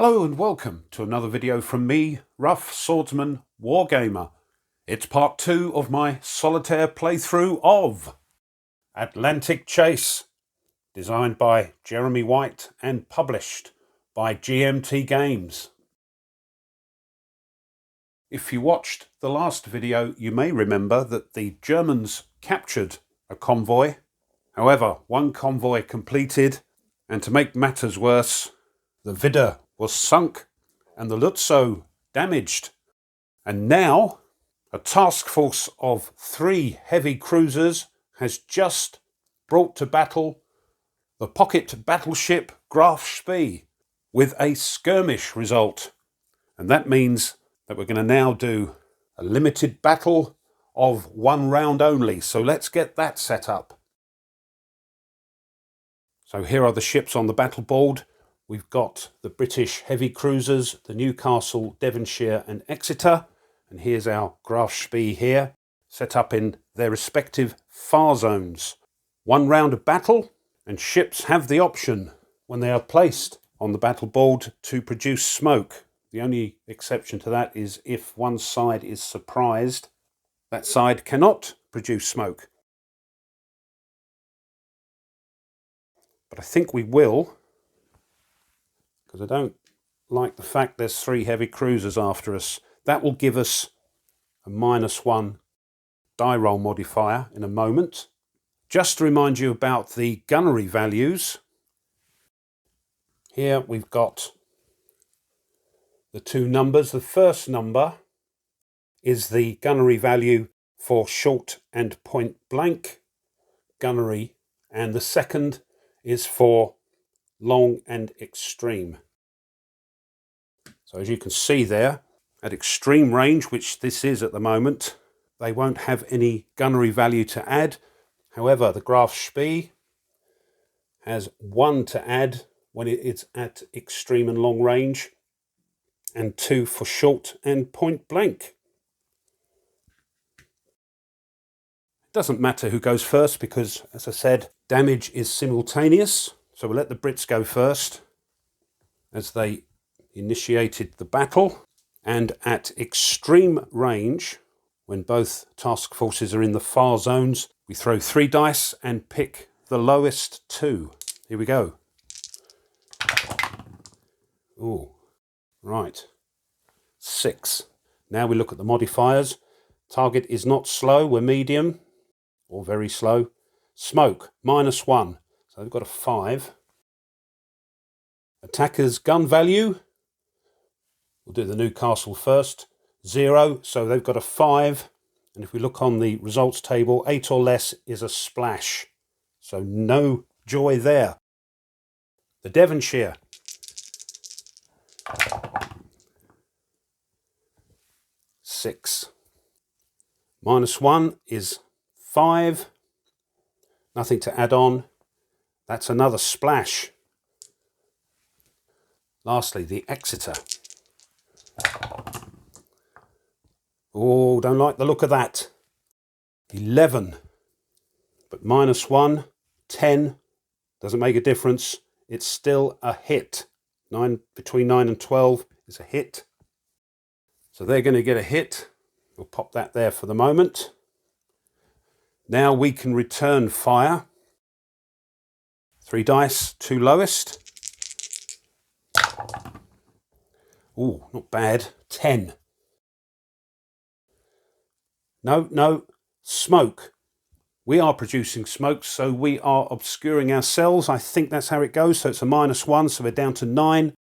Hello and welcome to another video from me, Rough Swordsman Wargamer. It's part 2 of my Solitaire playthrough of Atlantic Chase, designed by Jeremy White and published by GMT Games. If you watched the last video, you may remember that the Germans captured a convoy. However, one convoy completed, and to make matters worse, the Widder was sunk and the Lutzow damaged. And now a task force of 3 heavy cruisers has just brought to battle the pocket battleship Graf Spee with a skirmish result. And that means that we're going to now do a limited battle of 1 round only. So let's get that set up. So here are the ships on the battle board. We've got the British heavy cruisers, the Newcastle, Devonshire and Exeter. And here's our Graf Spee here, set up in their respective far zones. 1 round of battle, and ships have the option, when they are placed on the battle board, to produce smoke. The only exception to that is if one side is surprised, that side cannot produce smoke. But I think we will, because I don't like the fact there's 3 heavy cruisers after us. That will give us a -1 die roll modifier in a moment. Just to remind you about the gunnery values, here we've got the 2 numbers. The first number is the gunnery value for short and point blank gunnery, and the second is for long and extreme. So as you can see there, at extreme range, which this is at the moment, they won't have any gunnery value to add. However, the Graf Spee has 1 to add when it's at extreme and long range, and 2 for short and point blank. It doesn't matter who goes first because, as I said, damage is simultaneous. So we'll let the Brits go first as they initiated the battle. And at extreme range, when both task forces are in the far zones, we throw 3 dice and pick the lowest 2. Here we go. Oh, right. 6. Now we look at the modifiers. Target is not slow, we're medium or very slow. Smoke, -1. So they've got a 5. Attacker's gun value, we'll do the Newcastle first, 0. So they've got a 5. And if we look on the results table, 8 or less is a splash. So no joy there. The Devonshire. -6. -1 is 5. Nothing to add on. That's another splash. Lastly, the Exeter. Oh, don't like the look of that. 11. But -1, 10. Doesn't make a difference. It's still a hit. Between 9 and 12 is a hit. So they're going to get a hit. We'll pop that there for the moment. Now we can return fire. 3 dice, 2 lowest. Oh, not bad. 10. No, smoke. We are producing smoke, so we are obscuring ourselves. I think that's how it goes. So it's a -1, so we're down to 9.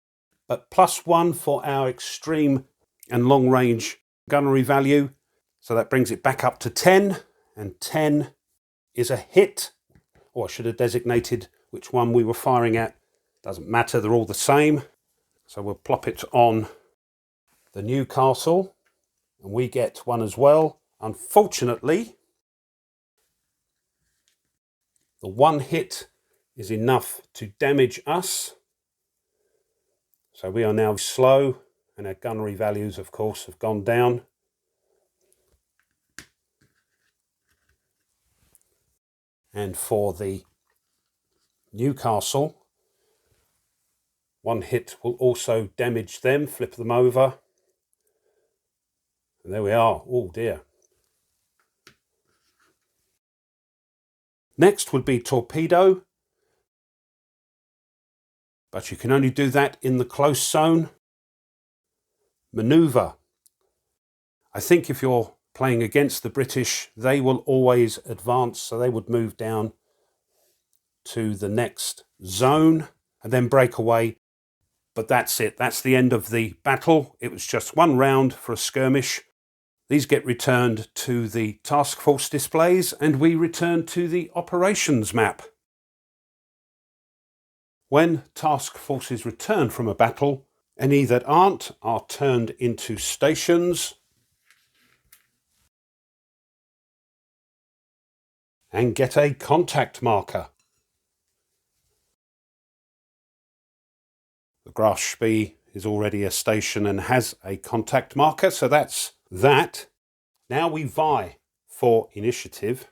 But +1 for our extreme and long range gunnery value. So that brings it back up to 10. And 10 is a hit. Or I should have designated which one we were firing at. Doesn't matter, they're all the same. So we'll plop it on the Newcastle. And we get 1 as well. Unfortunately, the 1 hit is enough to damage us. So we are now slow, and our gunnery values, of course, have gone down. And for the Newcastle, One hit will also damage them, flip them over. And there we are. Oh dear. Next would be torpedo. But you can only do that in the close zone. Maneuver. I think if you're playing against the British, they will always advance, so they would move down to the next zone and then break away. But that's it. That's the end of the battle. It was just one round for a skirmish. These get returned to the task force displays and we return to the operations map. When task forces return from a battle, any that aren't are turned into stations and get a contact marker. The Graf Spee is already a station and has a contact marker, so that's that. Now we vie for initiative.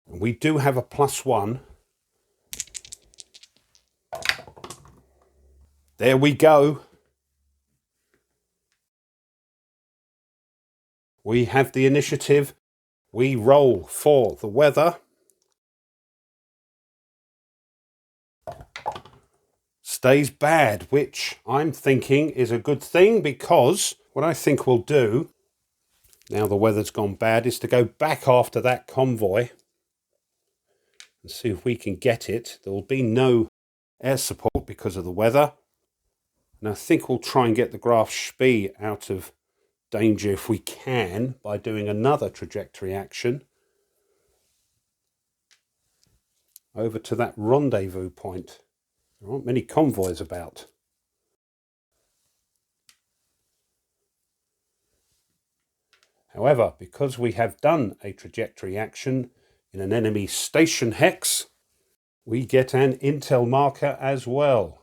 We do have a +1. There we go. We have the initiative. We roll for the weather. Stays bad, which I'm thinking is a good thing, because what I think we'll do, now the weather's gone bad, is to go back after that convoy and see if we can get it. There will be no air support because of the weather. And I think we'll try and get the Graf Spee out of danger if we can by doing another trajectory action over to that rendezvous point. There aren't many convoys about. However, because we have done a trajectory action in an enemy station hex, we get an intel marker as well.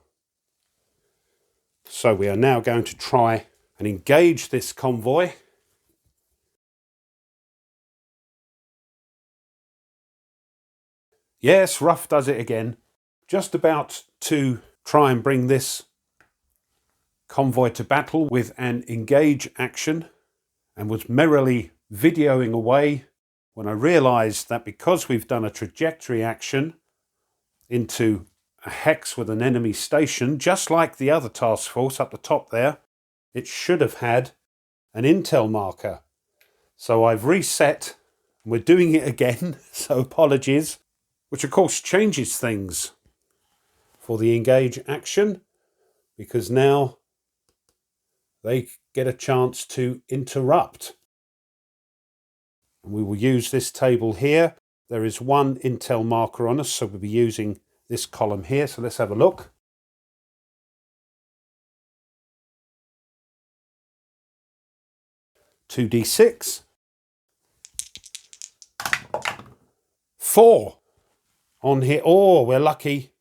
So we are now going to try and engage this convoy. Yes, Rough does it again. Just about to try and bring this convoy to battle with an engage action, and was merrily videoing away when I realised that because we've done a trajectory action into a hex with an enemy station, just like the other task force up the top there, it should have had an intel marker. So I've reset, and we're doing it again, so apologies, which of course changes things for the engage action, because now they get a chance to interrupt. And we will use this table here. There is one intel marker on us, so we'll be using this column here. So let's have a look. (2d6). 4 on here. Oh, we're lucky.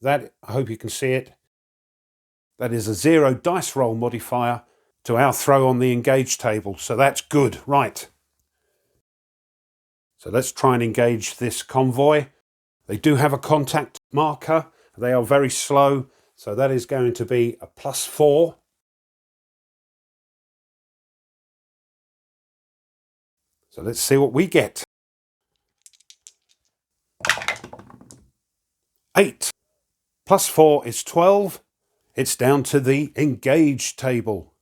That, I hope you can see it. That is a 0 dice roll modifier to our throw on the engage table. So that's good. Right. So let's try and engage this convoy. They do have a contact marker. They are very slow. So that is going to be a +4. So let's see what we get. 8. +4 is 12. It's down to the engage table.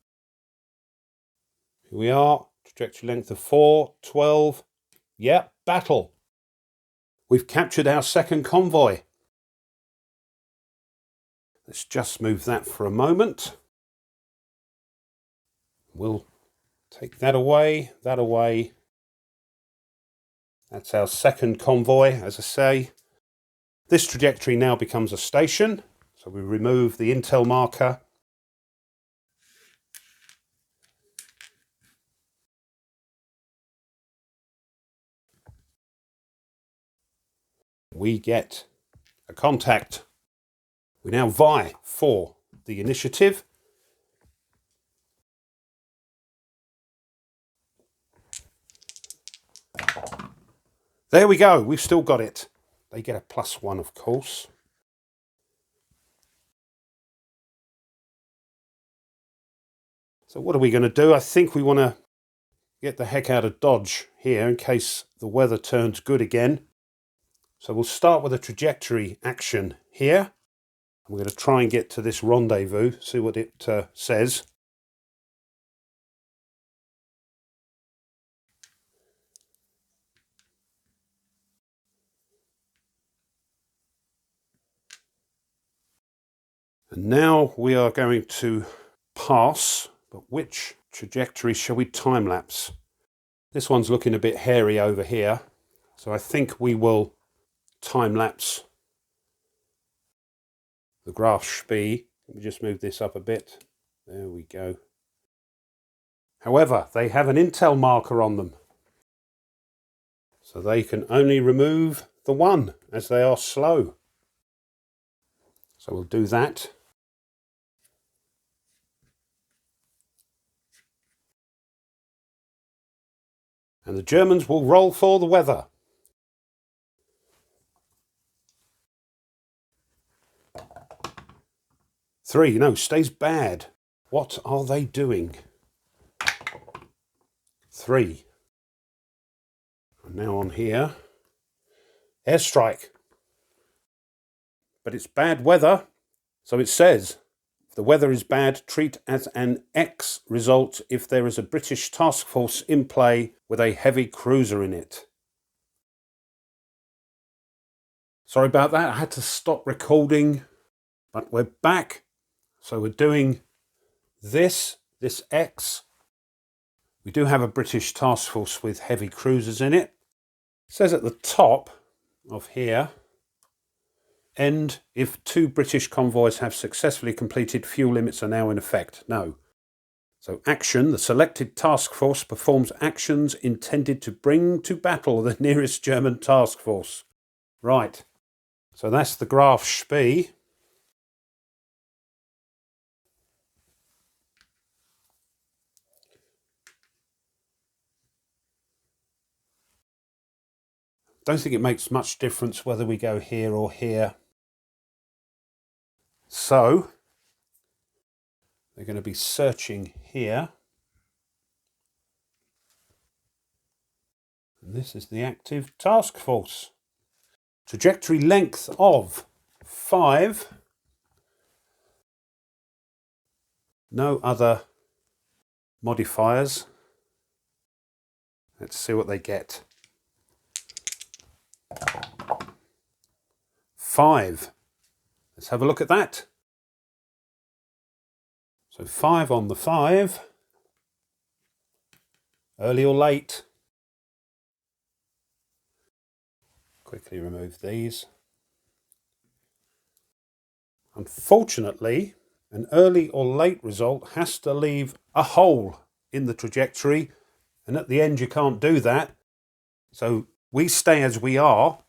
Here we are. Trajectory length of 4, 12. Yep, battle. We've captured our second convoy. Let's just move that for a moment. We'll take that away, that away. That's our second convoy, as I say. This trajectory now becomes a station. So we remove the intel marker. We get a contact. We now vie for the initiative. There we go. We've still got it. They get a +1, of course. So what are we going to do? I think we want to get the heck out of Dodge here in case the weather turns good again. So we'll start with a trajectory action here. We're going to try and get to this rendezvous, see what it says. And now we are going to pass, but which trajectory shall we time lapse? This one's looking a bit hairy over here, so I think we will time lapse the graph Spee. Let me just move this up a bit. There we go. However, they have an intel marker on them, so they can only remove the one as they are slow. So we'll do that. And the Germans will roll for the weather. Three, no, stays bad. What are they doing? Three. And now on here. Airstrike. But it's bad weather. So it says, if the weather is bad, treat as an X result if there is a British task force in play with a heavy cruiser in it. Sorry about that. I had to stop recording, but we're back. So we're doing this X. We do have a British task force with heavy cruisers in it. It says at the top of here, end if 2 British convoys have successfully completed, fuel limits are now in effect. No. So action, the selected task force performs actions intended to bring to battle the nearest German task force. Right. So that's the graph Spee. Don't think it makes much difference whether we go here or here. So they're going to be searching here. And this is the active task force. Trajectory length of 5. No other modifiers. Let's see what they get. 5. Let's have a look at that. So 5 on the 5. Early or late. Quickly remove these. Unfortunately, an early or late result has to leave a hole in the trajectory, and at the end you can't do that. So we stay as we are,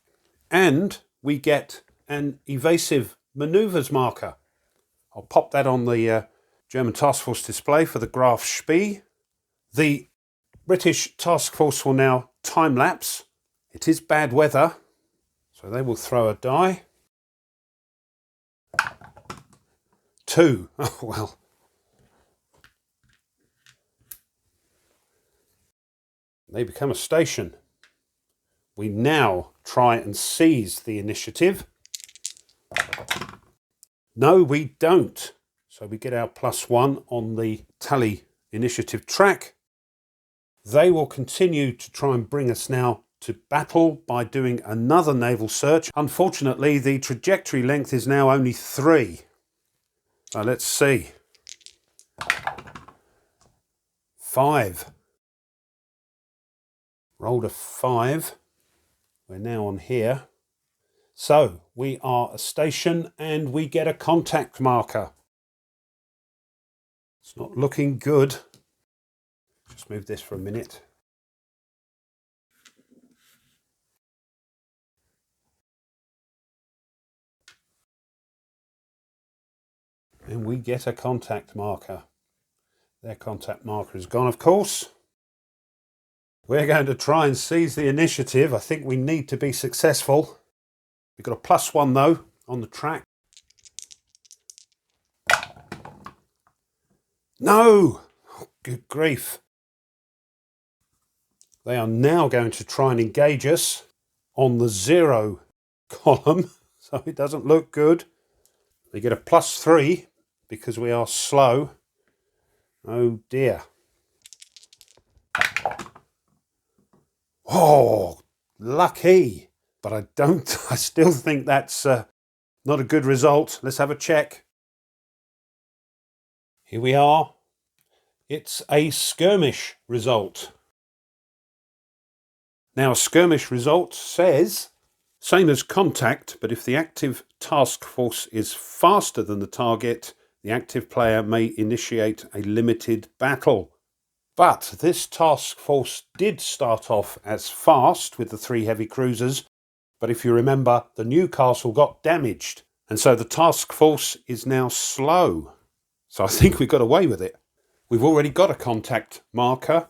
and we get an evasive manoeuvres marker. I'll pop that on the German task force display for the graph Spee. The British task force will now time lapse. It is bad weather, so they will throw a die. 2. Oh, well. They become a station. We now try and seize the initiative. No, we don't. So we get our +1 on the tally initiative track. They will continue to try and bring us now to battle by doing another naval search. Unfortunately, the trajectory length is now only 3. So let's see. 5. Rolled a 5. We're now on here. So we are a station and we get a contact marker. It's not looking good. Just move this for a minute. And we get a contact marker. Their contact marker is gone, of course. We're going to try and seize the initiative. I think we need to be successful. We've got a +1 though on the track. No! Good grief. They are now going to try and engage us on the 0 column, so it doesn't look good. They get a +3 because we are slow. Oh dear. Oh, lucky. But I still think that's not a good result. Let's have a check. Here we are. It's a skirmish result. Now, a skirmish result says, same as contact, but if the active task force is faster than the target, the active player may initiate a limited battle. But this task force did start off as fast with the 3 heavy cruisers, but if you remember, the Newcastle got damaged, and so the task force is now slow. So I think we got away with it. We've already got a contact marker,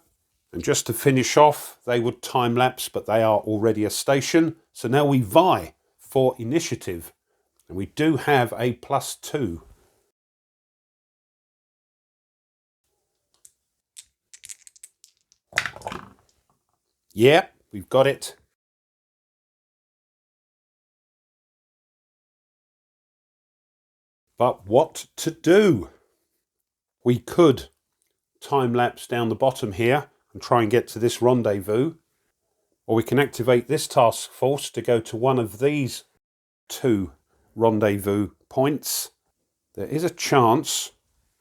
and just to finish off, they would time lapse, but they are already a station. So now we vie for initiative, and we do have a +2. Yeah, we've got it. But what to do? We could time lapse down the bottom here and try and get to this rendezvous, or we can activate this task force to go to one of these 2 rendezvous points. There is a chance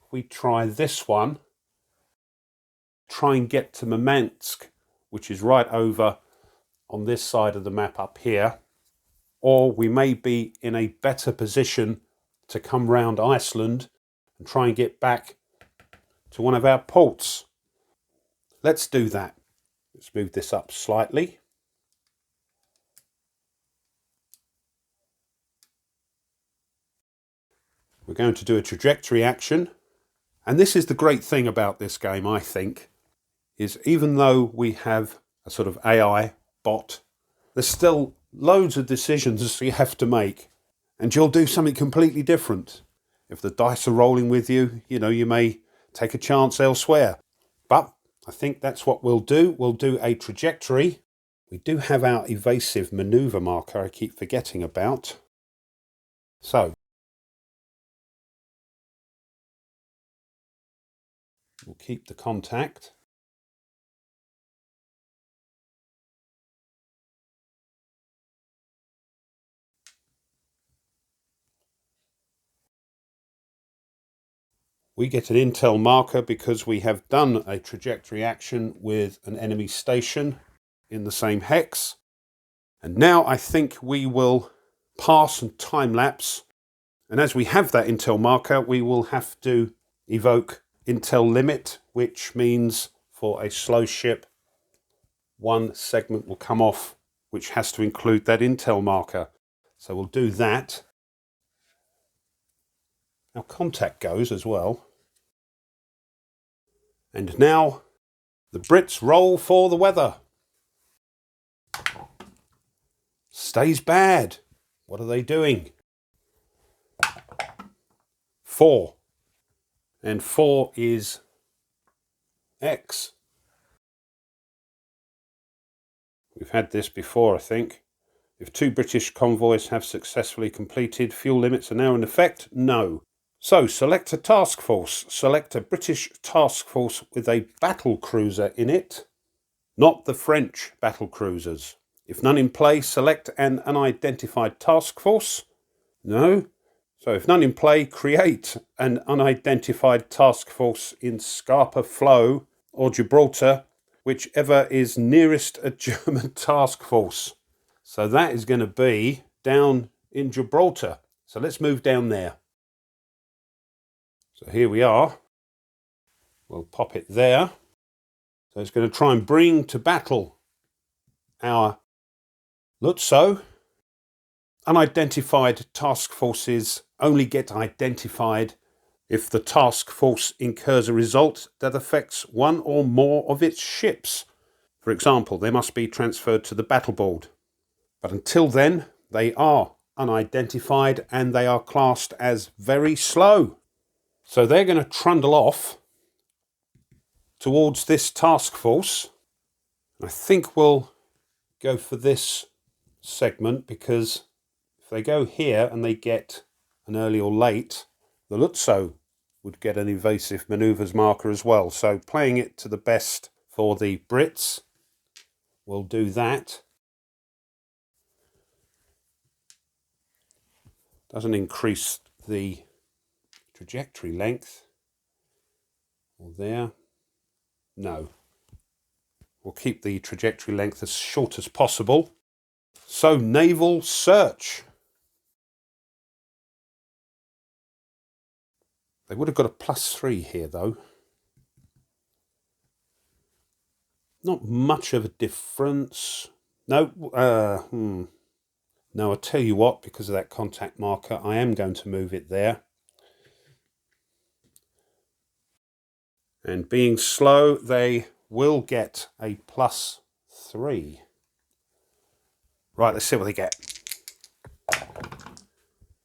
we try this one, try and get to Murmansk, which is right over on this side of the map up here, or we may be in a better position to come round Iceland and try and get back to one of our ports. Let's do that. Let's move this up slightly. We're going to do a trajectory action. And this is the great thing about this game, I think, is even though we have a sort of AI bot, there's still loads of decisions you have to make. And you'll do something completely different. If the dice are rolling with you, you may take a chance elsewhere. But I think that's what we'll do. We'll do a trajectory. We do have our evasive maneuver marker I keep forgetting about. So, we'll keep the contact. We get an intel marker because we have done a trajectory action with an enemy station in the same hex. And now I think we will pass and time lapse. And as we have that intel marker, we will have to evoke intel limit, which means for a slow ship, 1 segment will come off, which has to include that intel marker. So we'll do that. Our contact goes as well. And now the Brits roll for the weather. Stays bad. What are they doing? 4. And 4 is X. We've had this before, I think. If 2 British convoys have successfully completed, fuel limits are now in effect. No. So, select a task force. Select a British task force with a battle cruiser in it, not the French battle cruisers. If none in play, select an unidentified task force. No. So, if none in play, create an unidentified task force in Scapa Flow or Gibraltar, whichever is nearest a German task force. So that is going to be down in Gibraltar. So let's move down there. So here we are. We'll pop it there. So it's going to try and bring to battle our Lutzo. Unidentified task forces only get identified if the task force incurs a result that affects one or more of its ships. For example, they must be transferred to the battle board. But until then, they are unidentified and they are classed as very slow. So they're going to trundle off towards this task force. I think we'll go for this segment because if they go here and they get an early or late, the Lutzo would get an evasive manoeuvres marker as well. So playing it to the best for the Brits, we'll do that. Doesn't increase the trajectory length. Or there. No. We'll keep the trajectory length as short as possible. So, naval search. They would have got a +3 here, though. Not much of a difference. No, no, I'll tell you what, because of that contact marker, I am going to move it there. And being slow, they will get a +3. Right, let's see what they get.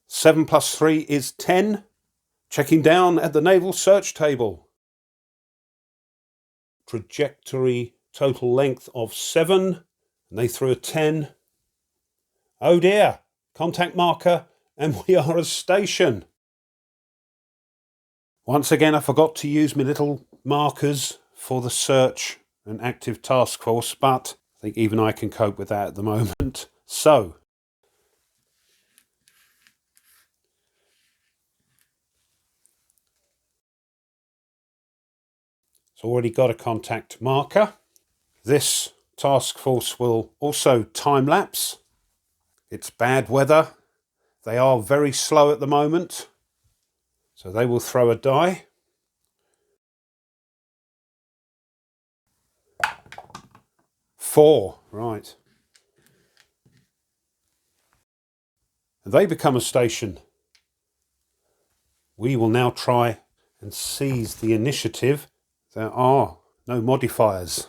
7 + 3 is 10. Checking down at the naval search table. Trajectory total length of 7. And they threw a 10. Oh dear, contact marker, and we are a station. Once again, I forgot to use my little markers for the search and active task force, but I think even I can cope with that at the moment. So, it's already got a contact marker. This task force will also time lapse. It's bad weather. They are very slow at the moment. So they will throw a die. Four, right. And they become a station. We will now try and seize the initiative. There are no modifiers.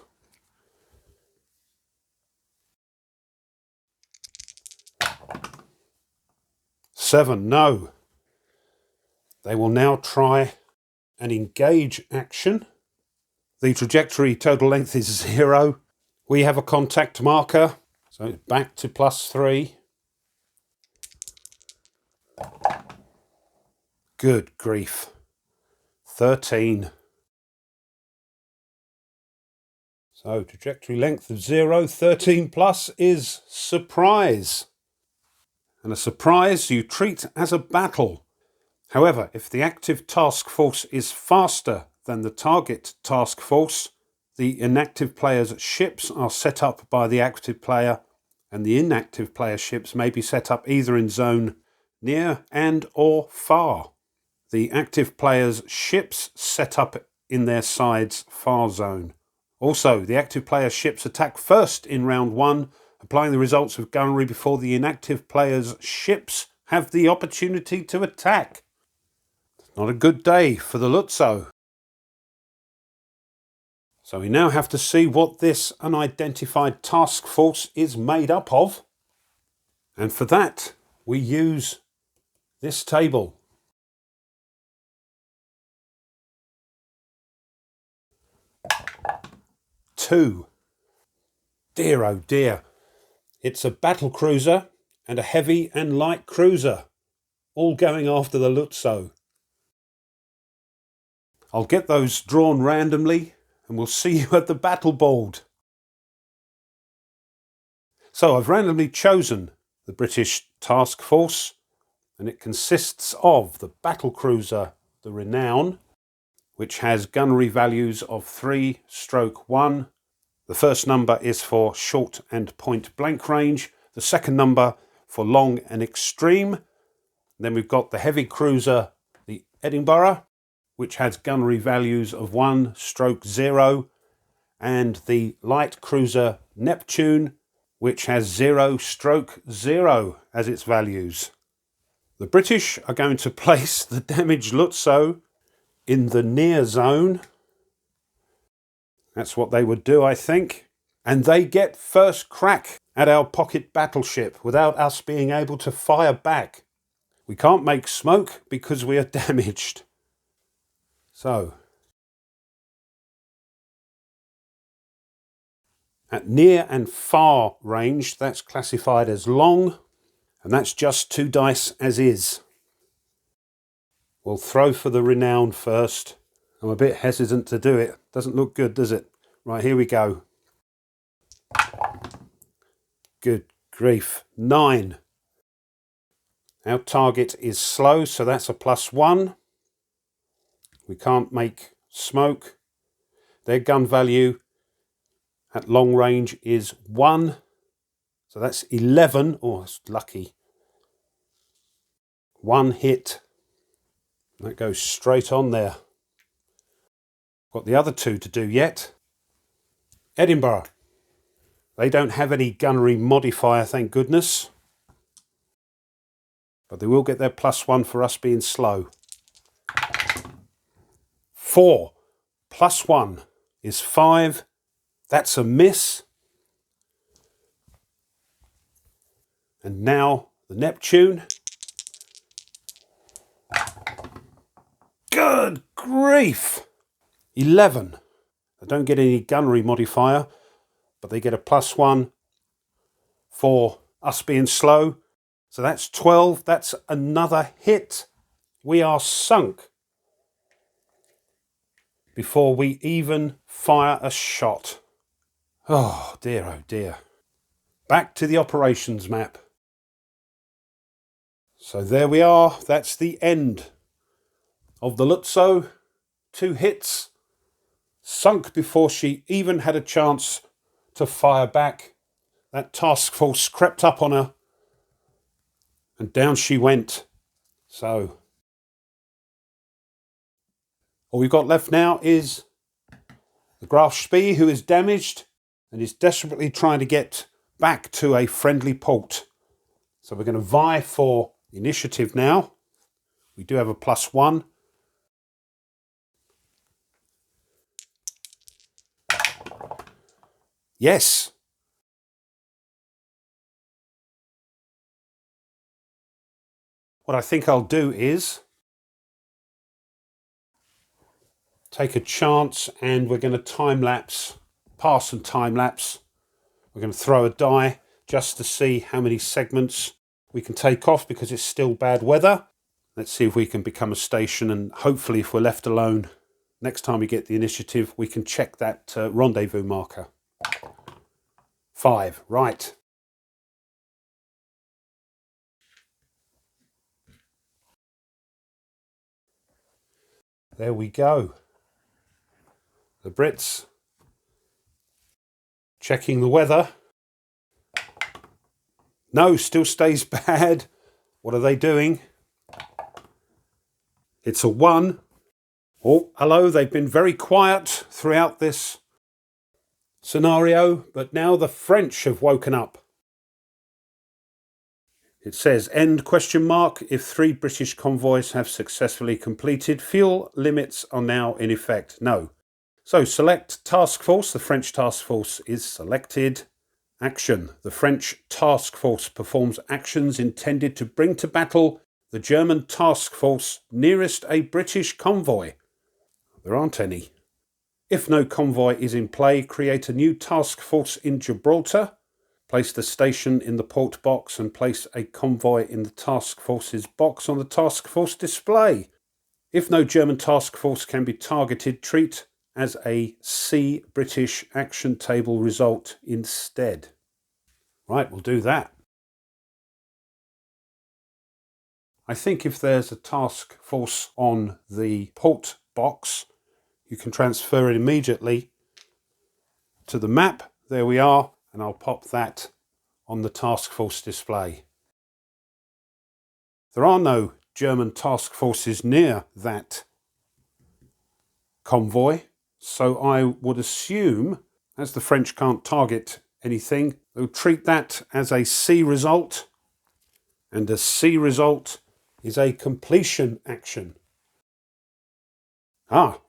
Seven, no. They will now try an engage action. The trajectory total length is 0. We have a contact marker, so it's back to +3. Good grief. 13. So trajectory length of 0, 13 plus is surprise. And a surprise you treat as a battle. However, if the active task force is faster than the target task force, the inactive player's ships are set up by the active player, and the inactive player ships may be set up either in zone near and or far. The active player's ships set up in their side's far zone. Also, the active player's ships attack first in round 1, applying the results of gunnery before the inactive player's ships have the opportunity to attack. Not a good day for the Lutzo. So we now have to see what this unidentified task force is made up of. And for that, we use this table. Two. Dear oh dear. It's a battle cruiser and a heavy and light cruiser, all going after the Lutzo. I'll get those drawn randomly and we'll see you at the battle board. So I've randomly chosen the British task force, and it consists of the battle cruiser, the Renown, which has gunnery values of 3/1. The first number is for short and point blank range, the second number for long and extreme. Then we've got the heavy cruiser, the Edinburgh, which has gunnery values of 1/0, and the light cruiser Neptune, which has 0/0 as its values. The British are going to place the damaged Lutzo in the near zone. That's what they would do, I think. And they get first crack at our pocket battleship without us being able to fire back. We can't make smoke because we are damaged. So, At near and far range, that's classified as long, and that's just 2 dice as is. We'll throw for the renown first. I'm a bit hesitant to do it. Doesn't look good, does it? Right, here we go. Good grief. 9. Our target is slow, so that's a +1. We can't make smoke. Their gun value at long range is 1. So that's 11. Oh, that's lucky. 1 hit. That goes straight on there. Got the other 2 to do yet. Edinburgh. They don't have any gunnery modifier, thank goodness. But they will get their +1 for us being slow. 4 +1 is 5. That's a miss. And now the Neptune. Good grief! 11. They don't get any gunnery modifier, but they get a +1 for us being slow. So that's 12. That's another hit. We are sunk before we even fire a shot. Oh dear, oh dear. Back to the operations map. So there we are. That's the end of the Lutzo. 2 hits. Sunk before she even had a chance to fire back. That task force crept up on her and down she went. So all we've got left now is the Graf Spee, who is damaged and is desperately trying to get back to a friendly port. So we're going to vie for initiative now. We do have a +1. Yes. What I think I'll do is take a chance, and we're going to time-lapse, pass and time-lapse. We're going to throw a die just to see how many segments we can take off because it's still bad weather. Let's see if we can become a station, and hopefully if we're left alone, next time we get the initiative, we can check that rendezvous marker. 5, right. There we go. The Brits checking the weather. No, still stays bad. What are they doing? It's a 1. Oh, hello, they've been very quiet throughout this scenario, but now the French have woken up. It says, end ? If 3 British convoys have successfully completed, fuel limits are now in effect. No. So select task force. The French task force is selected. Action. The French task force performs actions intended to bring to battle the German task force nearest a British convoy. There aren't any. If no convoy is in play, create a new task force in Gibraltar. Place the station in the port box and place a convoy in the task force's box on the task force display. If no German task force can be targeted, treat as a C British action table result instead. Right, we'll do that. I think if there's a task force on the port box, you can transfer it immediately to the map. There we are, and I'll pop that on the task force display. There are no German task forces near that convoy, so I would assume, as the French can't target anything, they'll treat that as a C result, and a C result is a completion action.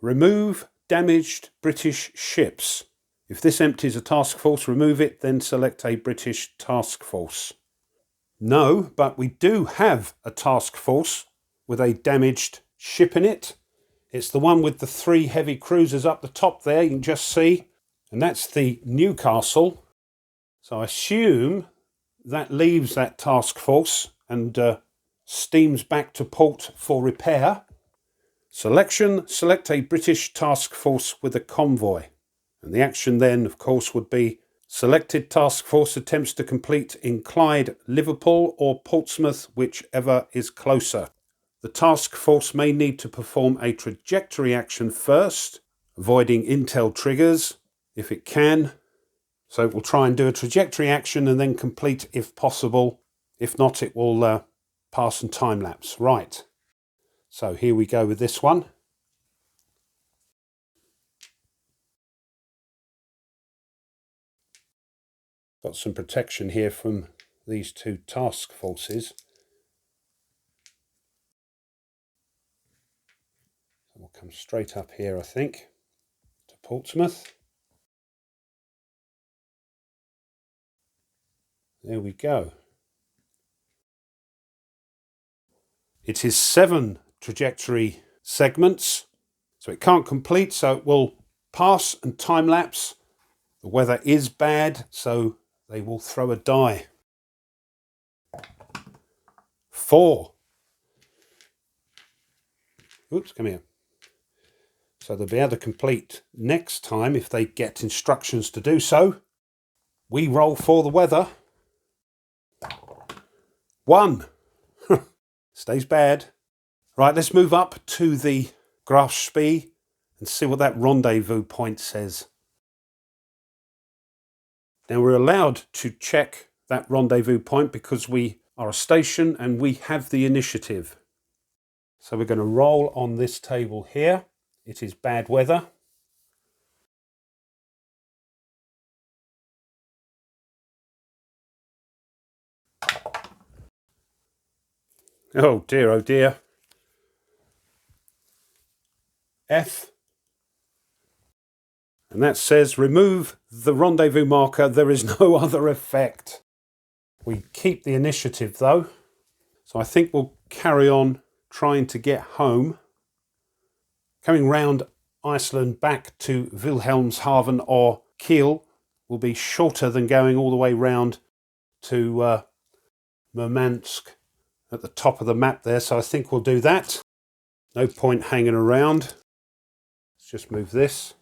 Remove damaged British ships. If this empties a task force, remove it, then select a British task force. No, but we do have a task force with a damaged ship in it. It's the one with the 3 heavy cruisers up the top there, you can just see. And that's the Newcastle. So I assume that leaves that task force and steams back to port for repair. Selection, select a British task force with a convoy. And the action then, of course, would be selected task force attempts to complete in Clyde, Liverpool or Portsmouth, whichever is closer. The task force may need to perform a trajectory action first, avoiding intel triggers if it can. So it will try and do a trajectory action and then complete if possible. If not, it will pass and time lapse. Right. So here we go with this one. Got some protection here from these two task forces. We'll come straight up here, I think, to Portsmouth. There we go. It is 7 trajectory segments, so it can't complete, so it will pass and time lapse. The weather is bad, so they will throw a die. 4. Oops, come here. So they'll be able to complete next time if they get instructions to do so. We roll for the weather. 1. Stays bad. Right, let's move up to the Graf Spee and see what that rendezvous point says. Now we're allowed to check that rendezvous point because we are a station and we have the initiative. So we're going to roll on this table here. It is bad weather. Oh dear, oh dear. F. And that says remove the rendezvous marker. There is no other effect. We keep the initiative though. So I think we'll carry on trying to get home. Coming round Iceland back to Wilhelmshaven or Kiel will be shorter than going all the way round to Murmansk at the top of the map there. So I think we'll do that. No point hanging around. Let's just move this.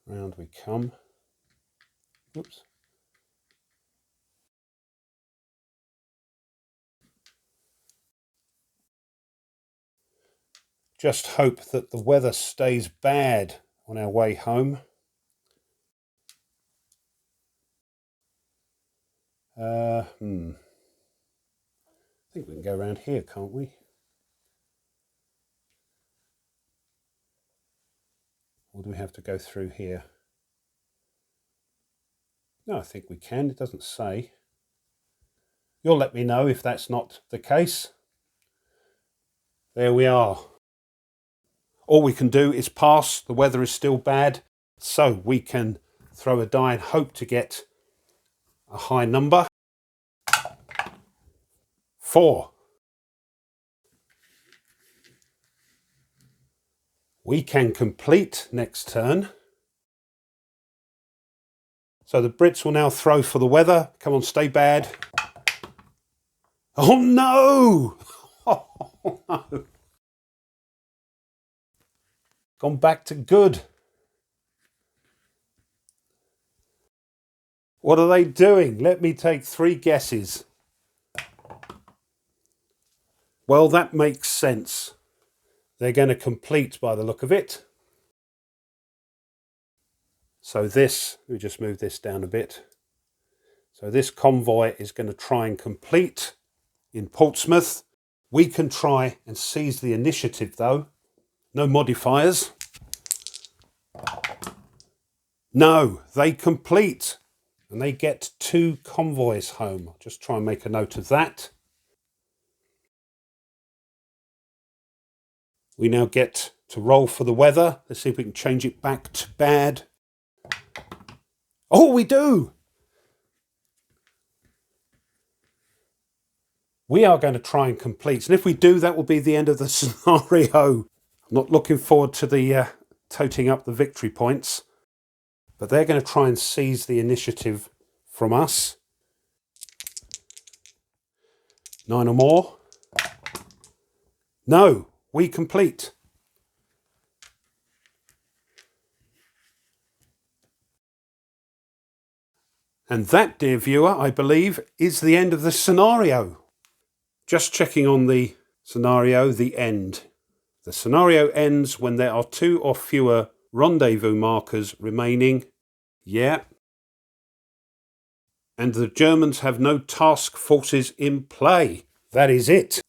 Round we come. Oops. Just hope that the weather stays bad on our way home. I think we can go around here, can't we? Or do we have to go through here? No, I think we can. It doesn't say. You'll let me know if that's not the case. There we are. All we can do is pass. The weather is still bad, so we can throw a die and hope to get a high number. 4. We can complete next turn. So the Brits will now throw for the weather. Come on, stay bad. Oh no! Oh no! Gone back to good. What are they doing? Let me take 3 guesses. Well, that makes sense. They're going to complete by the look of it. So this, we just move this down a bit. So this convoy is going to try and complete in Portsmouth. We can try and seize the initiative though. No modifiers. No, they complete. And they get 2 convoys home. I'll just try and make a note of that. We now get to roll for the weather. Let's see if we can change it back to bad. Oh, we do! we are going to try and complete. And if we do, that will be the end of the scenario. I'm not looking forward to the toting up the victory points. But they're going to try and seize the initiative from us. 9 or more. No, we complete. And that, dear viewer, I believe, is the end of the scenario. Just checking on the scenario, the end. The scenario ends when there are 2 or fewer rendezvous markers remaining. Yeah. And the Germans have no task forces in play. That is it.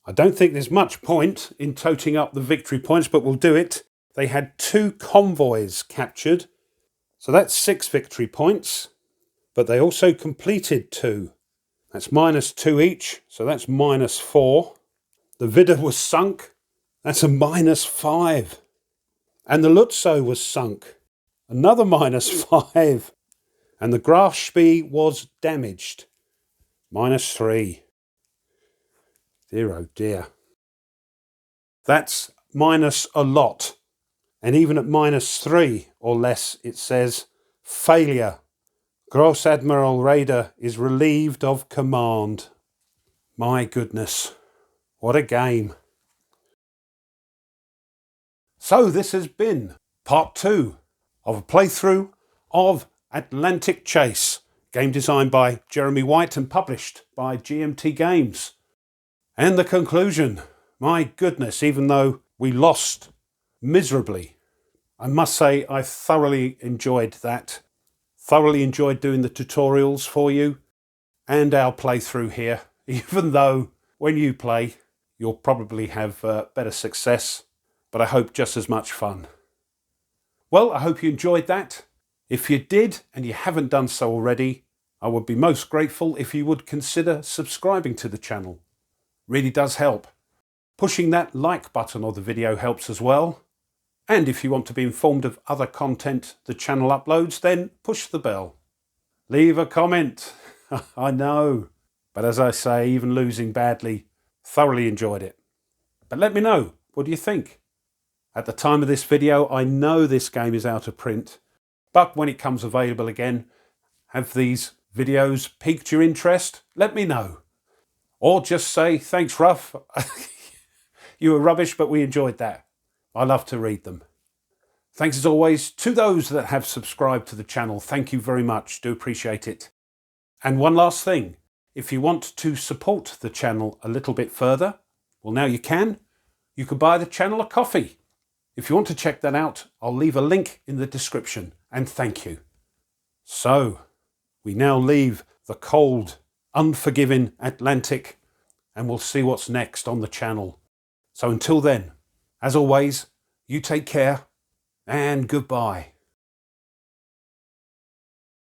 I don't think there's much point in toting up the victory points, but we'll do it. They had 2 convoys captured. So that's 6 victory points. But they also completed 2. That's -2 each, so that's -4. The Widder was sunk. That's a -5. And the Lutzow was sunk. Another -5. And the Grafspee was damaged. -3. Dear oh dear. That's minus a lot. And even at -3 or less, it says, failure. Gross Admiral Raeder is relieved of command. My goodness. What a game. So this has been part 2 of a playthrough of Atlantic Chase, game designed by Jeremy White and published by GMT Games. And the conclusion, my goodness, even though we lost miserably, I must say I thoroughly enjoyed that. Thoroughly enjoyed doing the tutorials for you and our playthrough here, even though when you play, you'll probably have better success, but I hope just as much fun. Well, I hope you enjoyed that. If you did and you haven't done so already, I would be most grateful if you would consider subscribing to the channel. Really does help. Pushing that like button on the video helps as well. And if you want to be informed of other content the channel uploads, then push the bell. Leave a comment. I know. But as I say, even losing badly, thoroughly enjoyed it. But let me know, what do you think? At the time of this video, I know this game is out of print, but when it comes available again, have these videos piqued your interest? Let me know. Or just say, thanks, Ruff. You were rubbish, but we enjoyed that. I love to read them. Thanks as always to those that have subscribed to the channel. Thank you very much. Do appreciate it. And one last thing. If you want to support the channel a little bit further, well, now you can. You could buy the channel a coffee. If you want to check that out, I'll leave a link in the description. And thank you. So, we now leave the cold, unforgiving Atlantic, and we'll see what's next on the channel. So until then, as always, you take care and goodbye.